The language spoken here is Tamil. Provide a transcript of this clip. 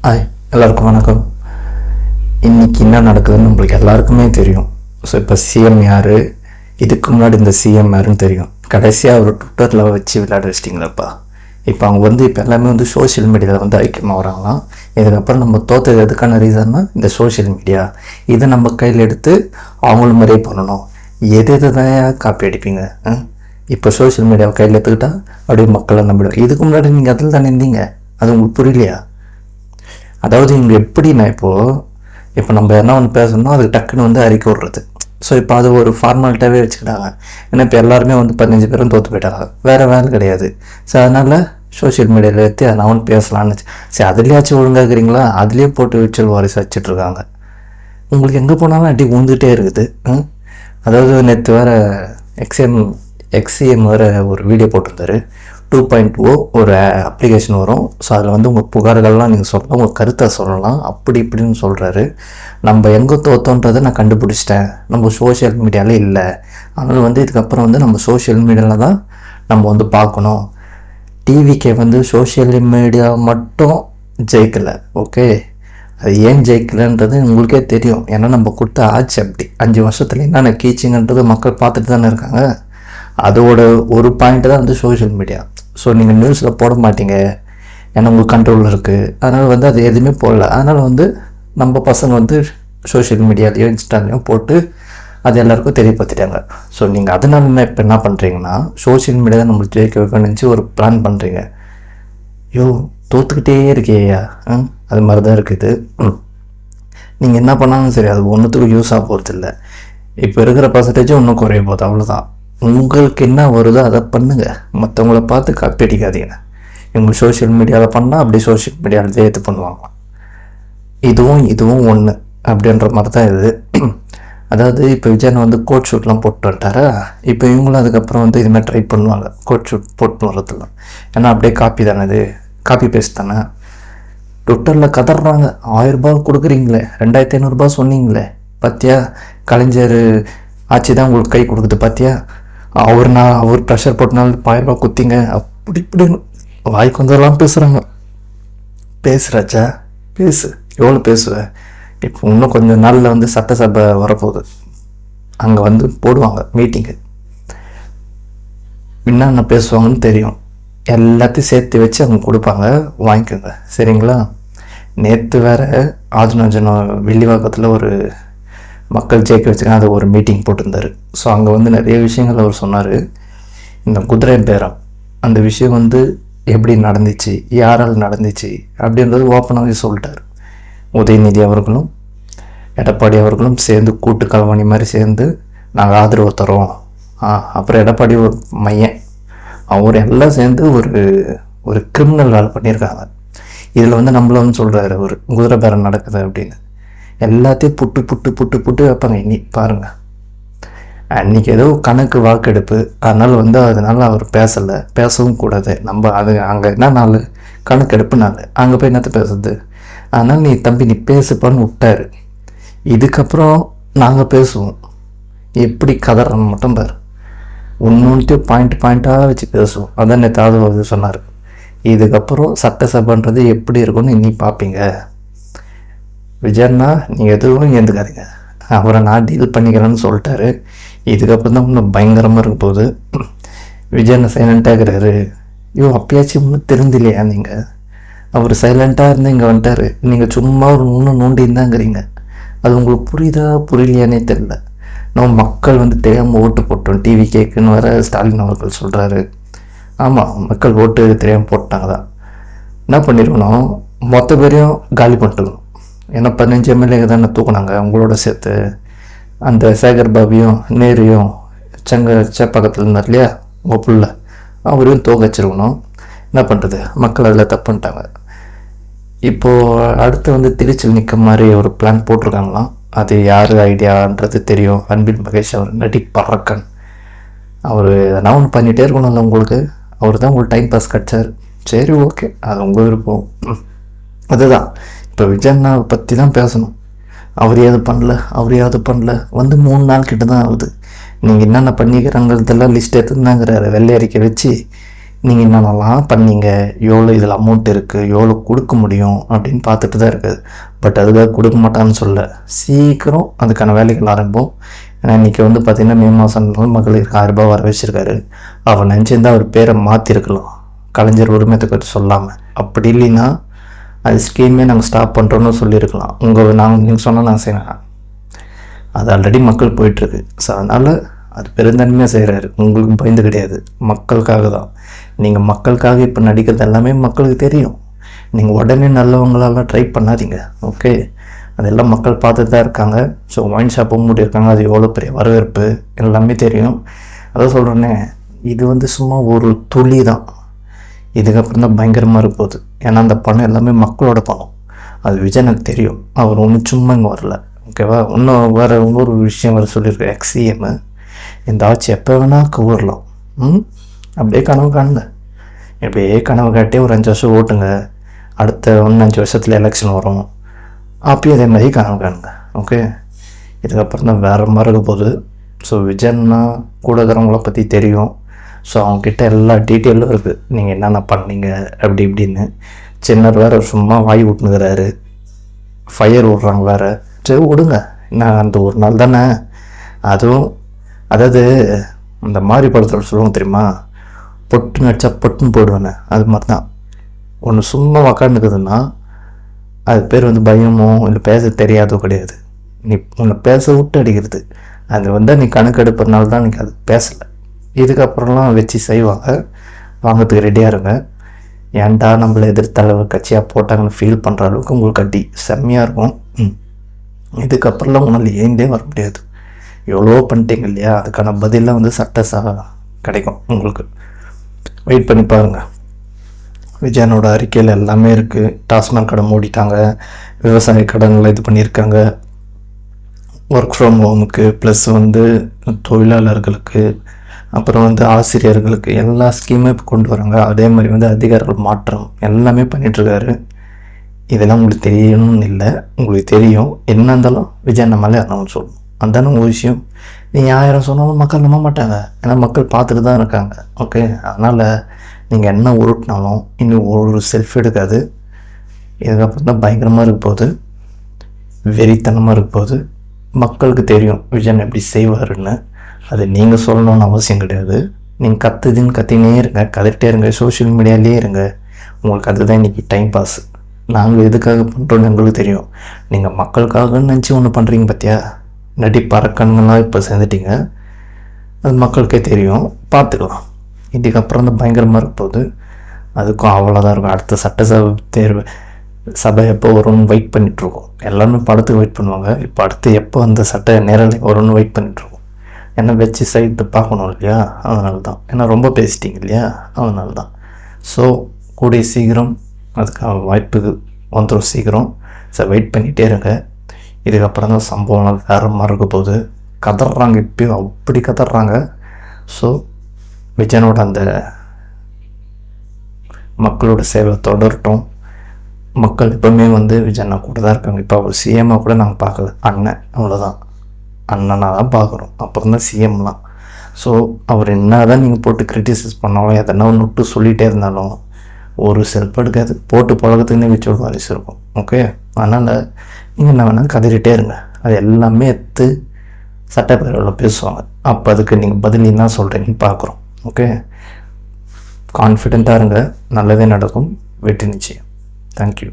ஹாய், எல்லாருக்கும் வணக்கம். இன்றைக்கி என்ன நடக்குதுன்னு நம்மளுக்கு எல்லாருக்குமே தெரியும். ஸோ இப்போ சிஎம் யார், இதுக்கு முன்னாடி இந்த சிஎம் யாருன்னு தெரியும். கடைசியாக ஒரு ட்விட்டரில் வச்சு விளையாட வச்சிட்டிங்களப்பா. இப்போ அவங்க இப்போ எல்லாமே சோஷியல் மீடியாவில் ஐக்கியமாக வராங்களாம். இதுக்கப்புறம் நம்ம தோற்றது எதுக்கான ரீசன்னா இந்த சோஷியல் மீடியா. இதை நம்ம கையில் எடுத்து அவங்களும் மாதிரியே பண்ணணும். எது தான் காப்பி அடிப்பீங்க? இப்போ சோஷியல் மீடியாவை கையில் எடுத்துக்கிட்டா அப்படியே மக்களை நம்பிடும். இதுக்கு முன்னாடி நீங்கள் அதில் தானே இருந்தீங்க, அது உங்களுக்கு புரியலையா? அதாவது இங்கே எப்படின்னா இப்போ நம்ம என்ன ஒன்று பேசணும்னா அது டக்குன்னு அறிக்கை விடுறது. ஸோ இப்போ அது ஒரு ஃபார்மாலிட்டாகவே வச்சுக்கிட்டாங்க. ஏன்னா இப்போ எல்லாருமே 15 பேரும் தோற்று போயிட்டாங்க, வேறு வேலை கிடையாது. ஸோ அதனால் சோஷியல் மீடியாவில் எடுத்து நான் ஒன்று பேசலான்னு சரி அதுலேயாச்சும் ஒழுங்காக்குறீங்களா, அதுலேயே போட்டு விர்ச்சுவல் வாரிசு வச்சிட்ருக்காங்க. உங்களுக்கு எங்கே போனாலும் அடி உந்துகிட்டே இருக்குது. அதாவது நேற்று வேறு எக்ஸிஎம் வேறு ஒரு வீடியோ போட்டிருந்தாரு. 2.0 ஒரு அப்ளிகேஷன் வரும். ஸோ அதில் உங்கள் புகார்கள்லாம் நீங்கள் சொல்லலாம், உங்கள் கருத்தை சொல்லலாம், அப்படி இப்படின்னு சொல்கிறாரு. நம்ம எங்கே தோற்றோன்றதை நான் கண்டுபிடிச்சிட்டேன், நம்ம சோஷியல் மீடியாவில் இல்லை. அதனால் இதுக்கப்புறம் நம்ம சோஷியல் மீடியாவில் தான் நம்ம பார்க்கணும். டிவிக்கே சோஷியல் மீடியா மட்டும் ஜெயிக்கலை. ஓகே, அது ஏன் ஜெயிக்கலைன்றது உங்களுக்கே தெரியும். ஏன்னா நம்ம கொடுத்த ஆட்சி அப்படி 5 வருஷத்துல என்னென்ன கீச்சிங்கன்றது மக்கள் பார்த்துட்டு தானே இருக்காங்க. அதோட ஒரு பாயிண்ட் தான் சோஷியல் மீடியா. ஸோ நீங்கள் நியூஸில் போட மாட்டீங்க, ஏன்னா உங்களுக்கு கண்ட்ரோலில் இருக்குது. அதனால் அது எதுவுமே போடல. அதனால் நம்ம பசங்க சோஷியல் மீடியாலேயோ இன்ஸ்டாலேயும் போட்டு அது எல்லாருக்கும் தெரியப்படுத்திட்டாங்க. ஸோ நீங்கள் அதனால இப்போ என்ன பண்ணுறீங்கன்னா சோஷியல் மீடியா நம்மளுக்கு ஜெயிக்க வைக்கணும்னு ஒரு பிளான் பண்ணுறீங்க. ஐயோ தோற்றுக்கிட்டே இருக்கேயா, அது மாதிரி தான் இருக்குது. நீங்கள் என்ன பண்ணாலும் சரி அது ஒன்றுத்துக்கும் யூஸ் ஆக போகிறது இல்லை. இப்போ இருக்கிற பர்சன்டேஜும் இன்னும் குறைய போகுது, அவ்வளோதான். உங்களுக்கு என்ன வருதோ அதை பண்ணுங்கள், மற்றவங்கள பார்த்து காப்பி அடிக்காதீங்க. இவங்க சோஷியல் மீடியாவில் பண்ணால் அப்படி சோஷியல் மீடியாவில் சேர்த்து பண்ணுவாங்க. இதுவும் ஒன்று அப்படின்ற மாதிரி தான் இது. அதாவது இப்போ விஜயன் கோட் ஷூட்லாம் போட்டு வந்துட்டாரா, இப்போ இவங்களும் அதுக்கப்புறம் இதுமாதிரி ட்ரை பண்ணுவாங்க கோட் ஷூட் போட்டு வரதுலாம். ஏன்னா அப்படியே காப்பி தானே, இது காப்பி பேஸ்ட் தானே. ட்விட்டரில் கதறாங்க, 1000 ரூபா கொடுக்குறீங்களே, 2500 சொன்னீங்களே, பார்த்தியா கலைஞர் ஆட்சி தான் உங்களுக்கு கை கொடுக்குது, பார்த்தியா அவர் ப்ரெஷர் போட்டனால 1000 ரூபா குத்திங்க, அப்படி இப்படின்னு வாய்க்கு வந்ததெல்லாம் பேசுகிறாங்க. பேசுகிறாச்சா பேசு, எவ்வளோ பேசுவேன். இப்போ இன்னும் கொஞ்சம் நாளில் சட்டசபை வரப்போகுது, அங்கே போடுவாங்க மீட்டிங்கு. என்னென்ன பேசுவாங்கன்னு தெரியும், எல்லாத்தையும் சேர்த்து வச்சு அவங்க கொடுப்பாங்க, வாங்கிக்கோங்க சரிங்களா. நேற்று வேறு ஆதினோஜன வெள்ளிவாக்கத்தில் ஒரு மக்கள் ஜெயிக்க வச்சுக்காங்க, அது ஒரு மீட்டிங் போட்டிருந்தார். ஸோ அங்கே நிறைய விஷயங்கள் அவர் சொன்னார். இந்த குதிரை பேரம் அந்த விஷயம் எப்படி நடந்துச்சு, யாரால் நடந்துச்சு அப்படின்றது ஓப்பனாகவே சொல்லிட்டார். உதயநிதி அவர்களும் எடப்பாடி அவர்களும் சேர்ந்து கூட்டு கலவாணி மாதிரி சேர்ந்து நாங்கள் ஆதரவு தரோம். அப்புறம் எடப்பாடி ஒரு மையன் அவர் எல்லாம் சேர்ந்து ஒரு கிரிமினல் வேலை பண்ணியிருக்காங்க. இதில் நம்மள சொல்கிறாரு ஒரு குதிரை பேரம் நடக்குது அப்படின்னு. எல்லாத்தையும் புட்டு புட்டு புட்டு புட்டு வைப்பாங்க. இனி பாருங்கள், அன்றைக்கி ஏதோ கணக்கு வாக்கெடுப்பு, அதனால் அதனால் அவர் பேசலை, பேசவும் கூடாது. நம்ம அங்கே என்ன நாள் கணக்கெடுப்பு நாள், அங்கே போய் என்னத்தை பேசுறது. அதனால் நீ தம்பி நீ பேசுப்பான்னு விட்டார். இதுக்கப்புறம் நாங்கள் பேசுவோம், எப்படி கதறன்னு மட்டும் பாரு, ஒன்று பாயிண்ட்டாக வச்சு பேசுவோம். அதான் நேற்று சொன்னார். இதுக்கப்புறம் சட்டசபைன்றது எப்படி இருக்குன்னு இனி பார்ப்பீங்க. விஜயண்ணா நீங்கள் எதுவும் ஏந்துக்காதீங்க, அவரை நான் டீல் பண்ணிக்கிறேன்னு சொல்லிட்டாரு. இதுக்கப்புறம் தான் இன்னும் பயங்கரமாக இருக்க போகுது. விஜயண்ணா சைலண்ட்டாக இருக்கிறாரு. அப்பயாச்சும் இன்னும் தெரிஞ்சில்லையா நீங்கள், அவர் சைலண்ட்டாக இருந்து இங்கே வந்துட்டார், நீங்கள் சும்மா ஒரு நோண்டின்னு அது உங்களுக்கு புரியுதா புரியலையானே தெரில. நம்ம மக்கள் தெரியாமல் ஓட்டு போட்டோம் டிவி கேக்குன்னு வேறு ஸ்டாலின் அவர்கள் சொல்கிறாரு. ஆமாம், மக்கள் ஓட்டு தெரியாமல் போட்டாங்க தான். என்ன பண்ணிருக்கணும், மொத்த பேரையும் காலி பண்ணிட்டுக்கணும். ஏன்னா 15 எம்எல்ஏ தானே தூக்குனாங்க உங்களோட சேர்த்து. அந்த சேகர் பாபியும் நேரையும் சேப்பக்கத்தில் இருந்தார் இல்லையா உங்கள் புள்ள, அவரையும் தூக்க வச்சிருக்கணும். என்ன பண்ணுறது, மக்கள் அதில் தப்பு பண்ணிட்டாங்க. இப்போது அடுத்து திருச்சியில் நிற்க மாதிரி ஒரு பிளான் போட்டிருக்காங்களாம். அது யார் ஐடியான்றது தெரியும். அன்பில் மகேஷ் அவர் நடிப்பறக்கன், அவர் எதனா ஒன்று பண்ணிகிட்டே இருக்கணும்ல உங்களுக்கு, அவர் தான் உங்களுக்கு டைம் பாஸ் கிடச்சார். சரி ஓகே, அது உங்கள் விருப்பம். அதுதான் இப்போ விஜயண்ணாவை பற்றி தான் பேசணும். அவர் ஏது பண்ணல, அவர் ஏது பண்ணல, 3 நாள் கிட்ட தான் ஆகுது. நீங்கள் என்னென்ன பண்ணிக்கிறாங்கிறதெல்லாம் லிஸ்ட் எடுத்துருந்தாங்கிறாரு. வெள்ளை அறிக்கை வச்சு நீங்கள் என்னென்னலாம் பண்ணீங்க, எவ்வளோ இதில் அமௌண்ட் இருக்குது, எவ்வளோ கொடுக்க முடியும் அப்படின்னு பார்த்துட்டு தான் இருக்குது. பட் அதுக்காக கொடுக்க மாட்டான்னு சொல்ல, சீக்கிரம் அதுக்கான வேலைகள் ஆரம்பிப்போம். ஏன்னா இன்றைக்கி வந்து பார்த்திங்கன்னா மே மாதம் மகளிருக்கு 1000 ரூபாய் வர வச்சுருக்காரு. அவர் நினச்சிருந்தால் அவர் பேரை மாற்றிருக்கலாம், கலைஞர் உரிமை தொகை சொல்லாமல். அப்படி இல்லைன்னா அது ஸ்கீமே நாங்கள் ஸ்டாப் பண்ணுறோன்னு சொல்லியிருக்கலாம். நீங்கள் சொன்னால் நான் செய்வேன். அது ஆல்ரெடி மக்கள் போயிட்டுருக்கு. ஸோ அதனால் அது பெருந்தன்மையாக செய்கிறாரு, உங்களுக்கு பயந்து கிடையாது, மக்களுக்காக தான். நீங்கள் மக்களுக்காக இப்போ நடிக்கிறது எல்லாமே மக்களுக்கு தெரியும். நீங்கள் உடனே நல்லவங்களெல்லாம் ட்ரை பண்ணாதீங்க, ஓகே? அதெல்லாம் மக்கள் பார்த்துட்டு தான் இருக்காங்க. ஸோ ஒயின் ஷாப்பும் மூடியிருக்காங்க, அது எவ்வளோ பெரிய வரவேற்பு எல்லாமே தெரியும். அதான் சொல்கிறேன்னே, இது வந்து சும்மா ஒரு துளி தான். இதுக்கப்புறம் தான் பயங்கரமாக இருக்க போகுது. ஏன்னா அந்த பணம் எல்லாமே மக்களோட பணம். அது விஜய் எனக்கு தெரியும், அவர் ஒன்றும் சும்மா இங்கே வரல, ஓகேவா? இன்னும் வேறு இன்னொரு விஷயம் வேறு சொல்லியிருக்கேன். எக்ஸிஎம் இந்த ஆட்சி எப்போ வேணால் கவரலாம். அப்படியே கனவு காணுங்க, இப்படியே கனவு காட்டி ஒரு 5 வருஷம் ஓட்டுங்க. அடுத்த 5 வருஷத்தில் எலெக்ஷன் வரும், அப்பயும் அதே மாதிரி கனவு காணுங்க, ஓகே? இதுக்கப்புறம் தான் வேறு மாதிரி இருக்க போகுது. ஸோ விஜய்னா கூட இருக்கிறவங்கள பற்றி தெரியும். ஸோ அவங்கக்கிட்ட எல்லா டீட்டெயிலும் இருக்குது, நீங்கள் என்னென்ன பண்ணீங்க அப்படி இப்படின்னு. சின்னர் வேறு சும்மா வாய் விட்டுனுக்கிறாரு, ஃபயர் விட்றாங்க வேறு. சரி விடுங்க, நான் அந்த ஒரு நாள் தானே. அதுவும் அதாவது இந்த மாதிரி படத்தில் சொல்லுவாங்க தெரியுமா, பொட்டுன்னு அடித்தா பொட்டுன்னு போடுவேன்னு. அது மாதிரி தான். ஒன்று சும்மா உக்காந்துக்குதுன்னா அது பேர் வந்து பயமோ இல்லை பேச தெரியாதோ கிடையாது. நீ உன்னை பேச விட்டு அடிக்கிறது. அது வந்து நீ கணக்கெடுப்பதுனால தான் நீ அது பேசலை. இதுக்கப்புறம்லாம் வச்சு செய்வாங்க, வாங்கிறதுக்கு ரெடியாக இருங்க. ஏன்டா நம்மளை எதிர்த்தளவு கட்சியாக போட்டாங்கன்னு ஃபீல் பண்ணுற அளவுக்கு உங்களுக்கு அடி செம்மையாக இருக்கும். இதுக்கப்புறம்லாம் உன்னால் ஏந்தே வர முடியாது. எவ்வளோ பண்ணிட்டீங்க இல்லையா, அதுக்கான பதிலாக வந்து கிடைக்கும் உங்களுக்கு. வெயிட் பண்ணி பாருங்கள். விஜயனோட அறிக்கையில் எல்லாமே இருக்குது. டாஸ்மாக் கடை மூடிட்டாங்க, விவசாய கடன்களை இது பண்ணியிருக்காங்க, ஒர்க் ஃப்ரம் ஹோமுக்கு, ப்ளஸ் வந்து தொழிலாளர்களுக்கு, அப்புறம் வந்து ஆசிரியர்களுக்கு எல்லா ஸ்கீமும் இப்போ கொண்டு வராங்க. அதே மாதிரி வந்து அதிகாரிகள் மாற்றம் எல்லாமே பண்ணிகிட்ருக்காரு. இதெல்லாம் உங்களுக்கு தெரியணும்னு இல்லை, உங்களுக்கு தெரியும். என்ன இருந்தாலும் விஜய் நம்மளே அண்ணாவும் சொல்லணும், அதுதானே ஒரு விஷயம். நீங்கள் 1000 சொன்னாலும் மக்கள் நம்ப மாட்டாங்க, ஏன்னா மக்கள் பார்த்துட்டு தான் இருக்காங்க, ஓகே? அதனால் நீங்கள் என்ன உருட்டினாலும் இன்னும் ஒரு செல்ஃப் எடுக்காது. இதுக்கப்புறம் தான் பயங்கரமாக இருக்க போகுது, வெறித்தனமாக இருக்க போகுது. மக்களுக்கு தெரியும் விஜயன் எப்படி செய்வாருன்னு. அது நீங்கள் சொல்லணும்னு அவசியம் கிடையாது. நீங்கள் கத்தினே இருங்க, கதைக்கிட்டே இருங்க, சோஷியல் மீடியாலேயே இருங்க. உங்களுக்கு அதுதான் இன்றைக்கி டைம் பாஸ். நாங்கள் எதுக்காக பண்ணுறோன்னு எங்களுக்கு தெரியும். நீங்கள் மக்களுக்காக நினச்சி ஒன்று பண்ணுறீங்க பார்த்தியா, நடிப்பறக்கணுங்களாம் இப்போ சேர்ந்துட்டீங்க. அது மக்களுக்கே தெரியும், பார்த்துக்கலாம். இதுக்கப்புறம் தான் பயங்கரமாக இருக்க போகுது. அதுக்கும் அவ்வளோதான் இருக்கும். அடுத்த சட்டசபை சபை எப்போ வரும்னு வெயிட் பண்ணிகிட்ருக்கோம். எல்லாருமே படத்துக்கு வெயிட் பண்ணுவாங்க. இப்போ அடுத்து எப்போ அந்த சட்ட நேரலை வரும்னு வெயிட் பண்ணிகிட்ருக்கோம். ஏன்னா வச்சு சைட்டு பார்க்கணும் இல்லையா, அதனால தான். ஏன்னா ரொம்ப பேசிட்டிங்க இல்லையா, அதனால தான். ஸோ கூடிய சீக்கிரம் அதுக்கான வாய்ப்பு வந்துடும் சீக்கிரம். ஸோ வெயிட் பண்ணிகிட்டே இருங்க. இதுக்கப்புறம் தான் சம்பவம்லாம் வேறு மாதிரி இருக்க போகுது. கதறாங்க, இப்போயும் அப்படி கதறாங்க. ஸோ விஜயனோட அந்த மக்களோட சேவை தொடரட்டும். மக்கள் எப்பவுமே வந்து விஜயனா கூட தான் இருக்காங்க. இப்போ அவர் சிஎம்மாக கூட நாங்கள் பார்க்கல, அண்ணன், அவ்வளோதான். அண்ணனாக தான் பார்க்குறோம், அப்புறம் தான் சிஎம்லாம். ஸோ அவர் என்ன தான் நீங்கள் போட்டு கிரிட்டிசைஸ் பண்ணாலும் எதனா ஒன்று விட்டு சொல்லிகிட்டே இருந்தாலும் ஒரு செல்ஃப் எடுக்காது, போட்டு பழக்கத்துக்குன்னே வச்சு ஒரு வாரிசு இருக்கும், ஓகே? அதனால் நீங்கள் என்ன வேணால் கதறிட்டே இருங்க. அது எல்லாமே எடுத்து சட்டப்பேரவையில் பேசுவாங்க. அப்போ அதுக்கு நீங்கள் பதில் என்ன சொல்கிறீங்கன்னு பார்க்குறோம், ஓகே? கான்ஃபிடெண்ட்டாக இருங்க, நல்லதே நடக்கும், வெற்றி நிச்சயம். தேங்க்யூ.